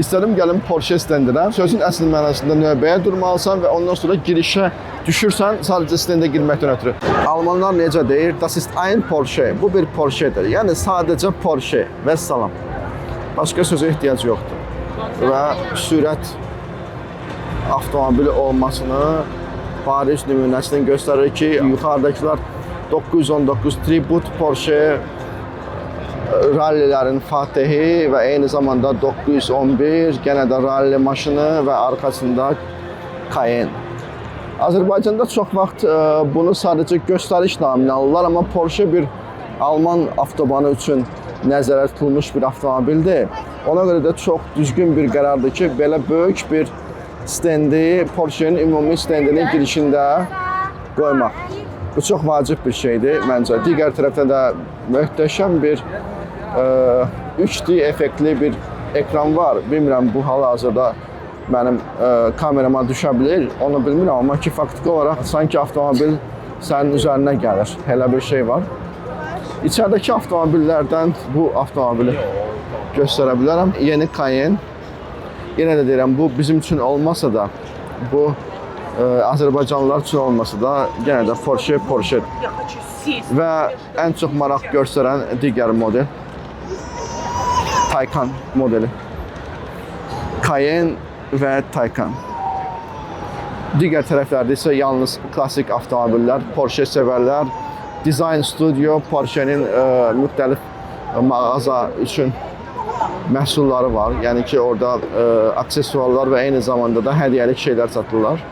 İstədim gəlim Porsche stendinə. Sözün əsl mənasında növbəyə durmalısan və ondan sonra girişə düşürsən sadəcə stende girməkdən ötürü. Almanlar necə deyir? Das ist ein Porsche. Bu bir Porsche'dir. Yəni sadəcə Porsche. Vəssalam. Başqa sözə ehtiyac yoxdur. Və sürət avtomobili olmasını Paris nümunəsindən göstərir ki, yuxarıdakılar 919 Tribute Porsche rallilərin fatihi və eyni zamanda 911 yenə də ralli maşını və arxasında Cayenne. Azərbaycanda çox vaxt bunu sadəcə göstəriş naminə alırlar, amma Porsche bir Alman avtobanı üçün nəzərdə tutulmuş bir avtomobildir. Ona görə də çox düzgün bir qərardır ki, belə böyük bir stendi Porsche'nin ümumi stendinin girişində qoymaq. Bu çox vacib bir şeydir məncə. Digər tərəfdə də möhtəşəm bir 3D effektli bir ekran var. Bilmirəm bu hal-hazırda mənim kamerama düşə bilir, onu bilmirəm, amma ki faktiki olaraq sanki avtomobil sənin üzərinə gəlir. Elə bir şey var. İçəridəki avtomobillərdən bu avtomobili göstərə bilərəm. Yeni Cayenne. Yenə də deyirəm, bu bizim üçün olmasa da, bu Azərbaycanlılar üçün olmasa da, yenə də Porsche. Və ən çox maraq göstərən digər model Taycan modeli. Cayenne və Taycan. Digər tərəflərdə isə yalnız klassik avtomobillər, Porsche sevərlər, Design Studio, Porsche'nin müxtəlif mağaza üçün məhsulları var. Yəni ki, orada aksesuarlar və eyni zamanda da hədiyyəlik şeylər satırlar.